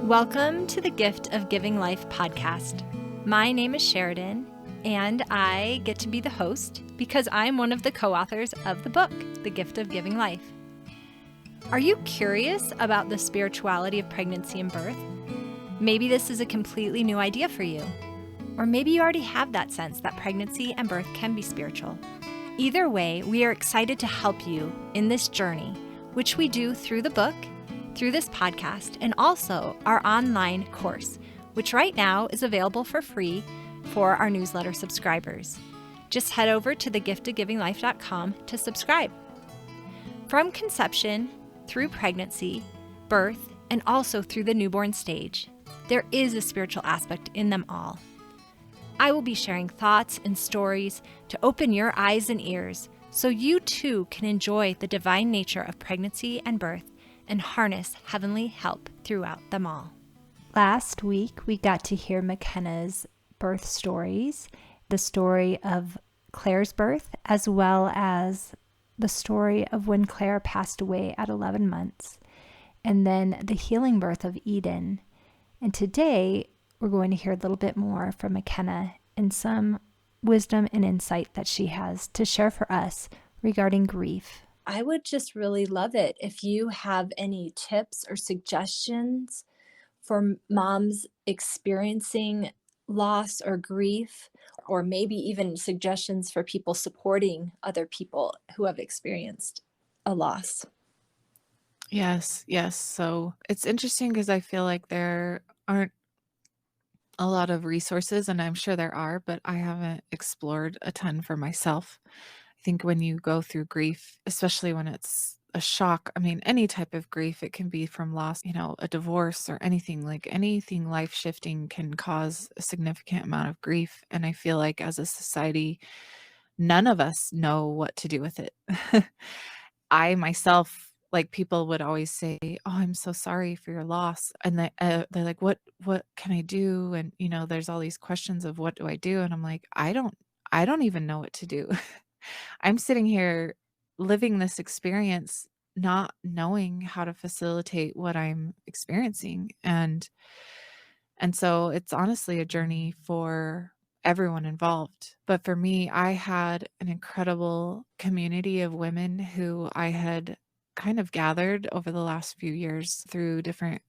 Welcome to the Gift of Giving Life podcast. My name is Sheridan, and I get to be the host because I'm one of the co-authors of the book, The Gift of Giving Life. Are you curious about the spirituality of pregnancy and birth? Maybe this is a completely new idea for you. Or maybe you already have that sense that pregnancy and birth can be spiritual. Either way, we are excited to help you in this journey, which we do through the book, through this podcast, and also our online course, which right now is available for free for our newsletter subscribers. Just head over to thegiftofgivinglife.com to subscribe. From conception through pregnancy, birth, and also through the newborn stage, there is a spiritual aspect in them all. I will be sharing thoughts and stories to open your eyes and ears so you too can enjoy the divine nature of pregnancy and birth and harness heavenly help throughout them all. Last week, we got to hear McKenna's birth stories, the story of Claire's birth, as well as the story of when Claire passed away at 11 months, and then the healing birth of Eden. And today, we're going to hear a little bit more from McKenna and some wisdom and insight that she has to share for us regarding grief. I would just really love it if you have any tips or suggestions for moms experiencing loss or grief, or maybe even suggestions for people supporting other people who have experienced a loss. Yes. So it's interesting because I feel like there aren't a lot of resources, and I'm sure there are, but I haven't explored a ton for myself. I think when you go through grief, especially when it's a shock, I mean, any type of grief, it can be from loss, a divorce or anything, like anything life shifting can cause a significant amount of grief. And I feel like as a society, none of us know what to do with it. I myself, like people would always say, "Oh, I'm so sorry for your loss," and they're like, "What can I do?" And there's all these questions of what do I do, and I'm like, I don't even know what to do. I'm sitting here living this experience, not knowing how to facilitate what I'm experiencing, and so it's honestly a journey for everyone involved. But for me, I had an incredible community of women who I had kind of gathered over the last few years through different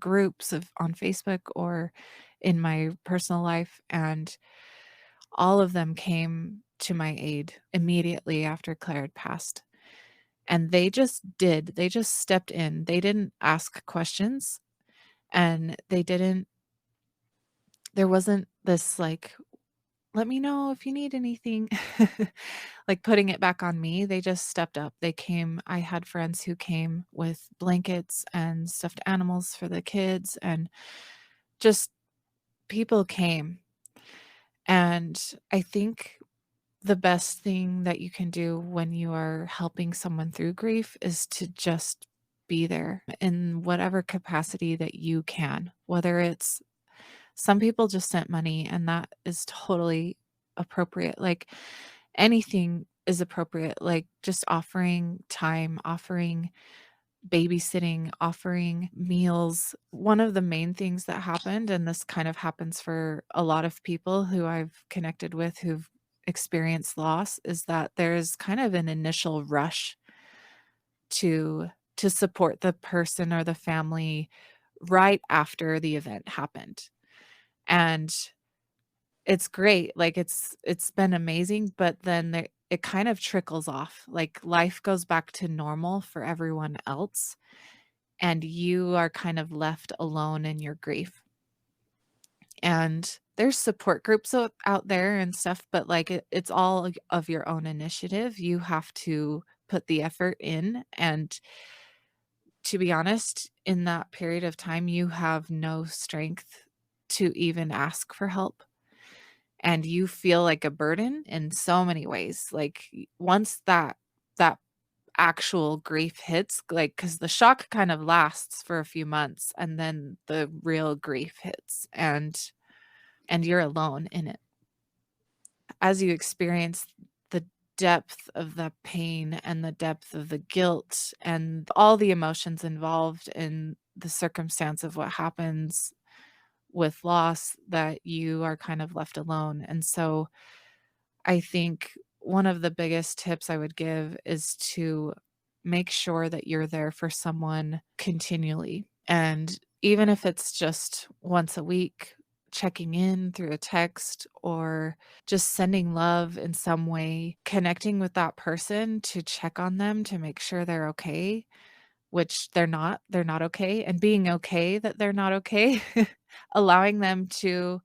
groups on Facebook or in my personal life. And all of them came to my aid immediately after Claire had passed. And they just stepped in. They didn't ask questions, and there wasn't this like, let me know if you need anything, like putting it back on me. They just stepped up. They came. I had friends who came with blankets and stuffed animals for the kids, and just people came. And I think the best thing that you can do when you are helping someone through grief is to just be there in whatever capacity that you can, whether it's some people just sent money, and that is totally appropriate. Like anything is appropriate, like just offering time, offering babysitting, offering meals. One of the main things that happened, and this kind of happens for a lot of people who I've connected with who've experienced loss, is that there's kind of an initial rush to support the person or the family right after the event happened. And it's great, like, it's been amazing, but then it kind of trickles off, like, life goes back to normal for everyone else, and you are kind of left alone in your grief. And there's support groups out there and stuff, but, like, it's all of your own initiative. You have to put the effort in, and to be honest, in that period of time, you have no strength to even ask for help. And you feel like a burden in so many ways. Like once that actual grief hits, like because the shock kind of lasts for a few months, and then the real grief hits, and you're alone in it. As you experience the depth of the pain and the depth of the guilt and all the emotions involved in the circumstance of what happens with loss that you are kind of left alone. And so I think one of the biggest tips I would give is to make sure that you're there for someone continually. And even if it's just once a week, checking in through a text or just sending love in some way, connecting with that person to check on them to make sure they're okay, which they're not okay, and being okay that they're not okay, allowing them to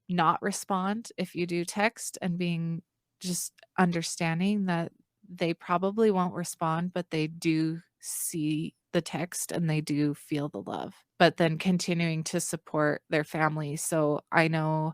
not respond if you do text and being just understanding that they probably won't respond, but they do see the text and they do feel the love. But then continuing to support their family. So I know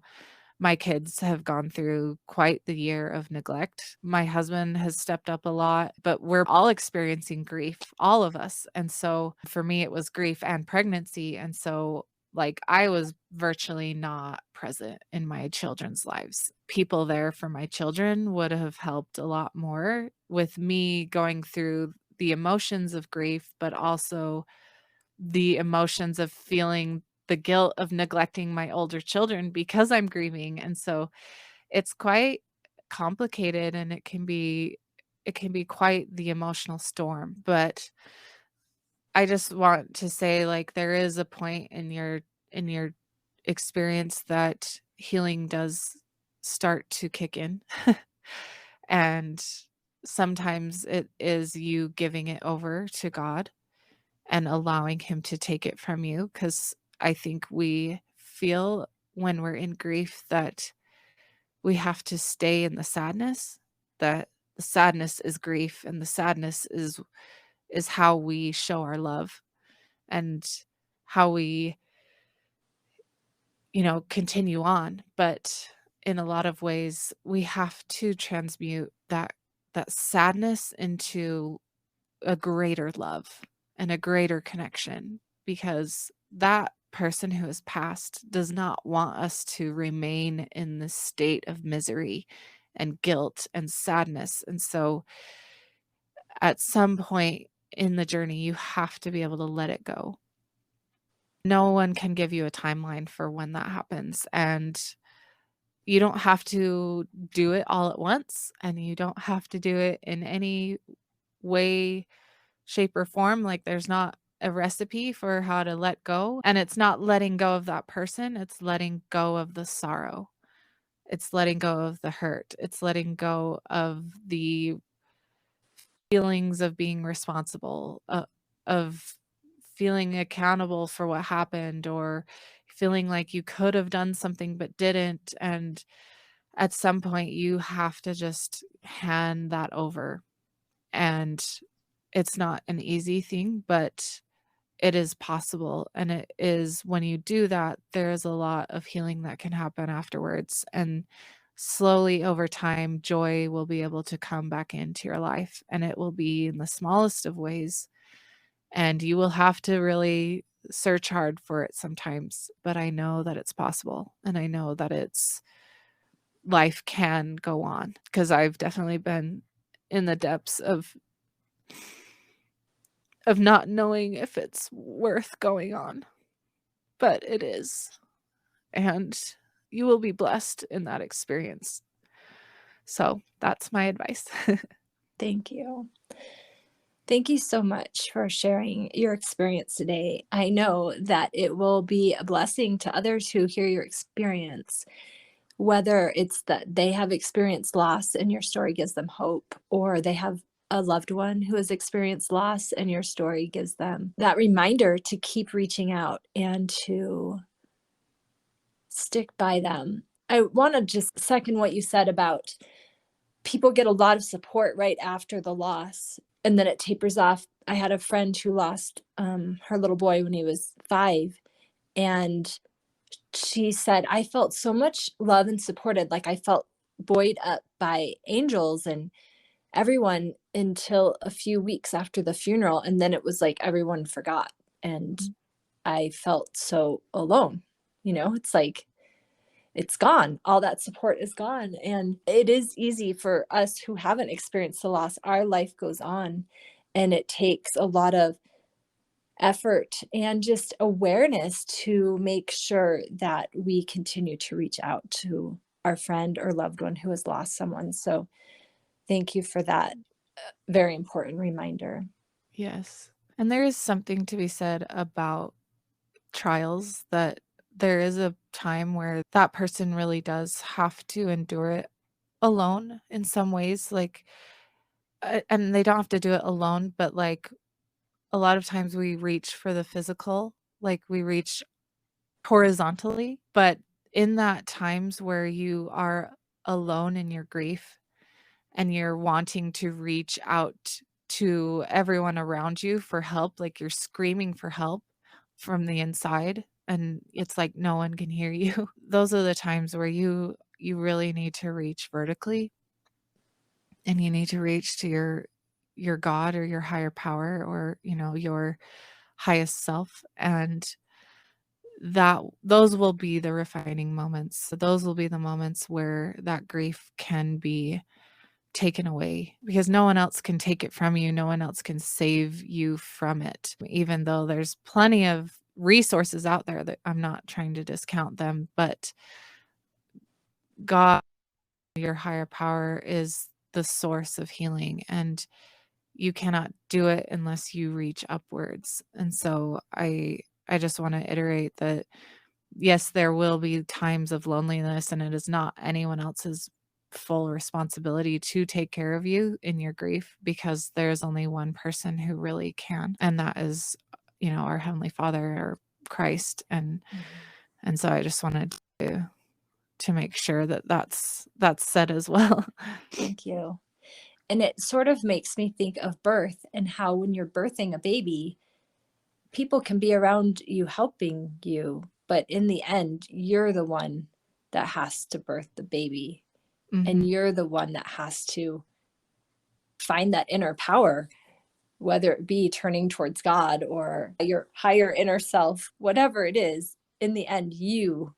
my kids have gone through quite the year of neglect. My husband has stepped up a lot, but we're all experiencing grief, all of us. And so for me, it was grief and pregnancy. And so, like, I was virtually not present in my children's lives. People there for my children would have helped a lot more with me going through the emotions of grief, but also the emotions of feeling the guilt of neglecting my older children because I'm grieving, and so it's quite complicated and it can be quite the emotional storm, but I just want to say, like, there is a point in your experience that healing does start to kick in, and sometimes it is you giving it over to God and allowing him to take it from you, because I think we feel when we're in grief that we have to stay in the sadness, that the sadness is grief and the sadness is how we show our love and how we, continue on. But in a lot of ways, we have to transmute that sadness into a greater love and a greater connection, because that person who has passed does not want us to remain in this state of misery and guilt and sadness. And so at some point in the journey, you have to be able to let it go. No one can give you a timeline for when that happens. And you don't have to do it all at once, and you don't have to do it in any way, shape, or form. Like, there's not a recipe for how to let go. And it's not letting go of that person, it's letting go of the sorrow. It's letting go of the hurt. It's letting go of the feelings of being responsible, of feeling accountable for what happened, or feeling like you could have done something but didn't. And at some point, you have to just hand that over. And it's not an easy thing, but it is possible. And it is, when you do that, there is a lot of healing that can happen afterwards. And slowly over time, joy will be able to come back into your life. And it will be in the smallest of ways. And you will have to really search hard for it sometimes. But I know that it's possible. And I know that life can go on, because I've definitely been in the depths of not knowing if it's worth going on, but it is. And you will be blessed in that experience. So that's my advice. Thank you. Thank you so much for sharing your experience today. I know that it will be a blessing to others who hear your experience, whether it's that they have experienced loss and your story gives them hope, or they have a loved one who has experienced loss and your story gives them that reminder to keep reaching out and to stick by them. I want to just second what you said about people get a lot of support right after the loss and then it tapers off. I had a friend who lost her little boy when he was 5, and she said, I felt so much love and supported. Like, I felt buoyed up by angels and everyone until a few weeks after the funeral. And then it was like everyone forgot. And I felt so alone. It's like it's gone. All that support is gone. And it is easy for us who haven't experienced the loss. Our life goes on, and it takes a lot of effort and just awareness to make sure that we continue to reach out to our friend or loved one who has lost someone. So thank you for that very important reminder. Yes. And there is something to be said about trials, that there is a time where that person really does have to endure it alone in some ways, like, and they don't have to do it alone, but like a lot of times we reach for the physical, like we reach horizontally, but in that times where you are alone in your grief and you're wanting to reach out to everyone around you for help, like you're screaming for help from the inside and it's like no one can hear you. Those are the times where you really need to reach vertically, and you need to reach to your God or your higher power, or your highest self, and that those will be the refining moments. So those will be the moments where that grief can be taken away, because no one else can take it from you. No one else can save you from it. Even though there's plenty of resources out there, that I'm not trying to discount them, but God, your higher power, is the source of healing, and you cannot do it unless you reach upwards. And so I just want to iterate that yes, there will be times of loneliness, and it is not anyone else's full responsibility to take care of you in your grief, because there's only one person who really can, and that is, our Heavenly Father, or Christ. And so I just wanted to make sure that that's said as well. Thank you. And it sort of makes me think of birth, and how when you're birthing a baby, people can be around you helping you, but in the end, you're the one that has to birth the baby. And you're the one that has to find that inner power, whether it be turning towards God or your higher inner self, whatever it is. In the end, you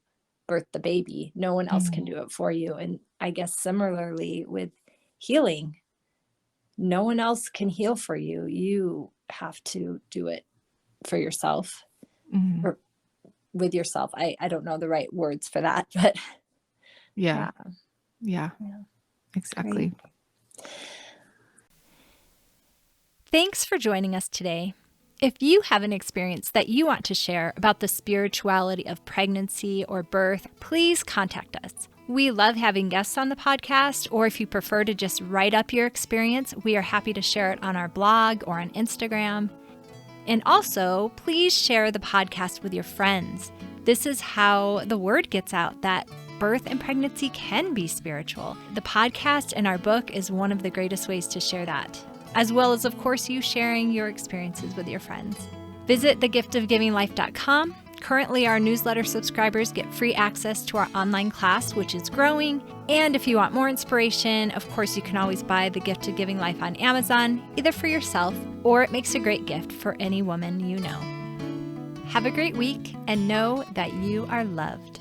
birth the baby. No one else can do it for you. And I guess similarly with healing, no one else can heal for you. You have to do it for yourself, or with yourself. I don't know the right words for that, but Yeah, exactly. Great. Thanks for joining us today. If you have an experience that you want to share about the spirituality of pregnancy or birth, please contact us. We love having guests on the podcast, or if you prefer to just write up your experience, we are happy to share it on our blog or on Instagram. And also, please share the podcast with your friends. This is how the word gets out that birth and pregnancy can be spiritual. The podcast and our book is one of the greatest ways to share that, as well as, of course, you sharing your experiences with your friends. Visit thegiftofgivinglife.com. Currently, our newsletter subscribers get free access to our online class, which is growing. And if you want more inspiration, of course, you can always buy The Gift of Giving Life on Amazon, either for yourself, or it makes a great gift for any woman you know. Have a great week, and know that you are loved.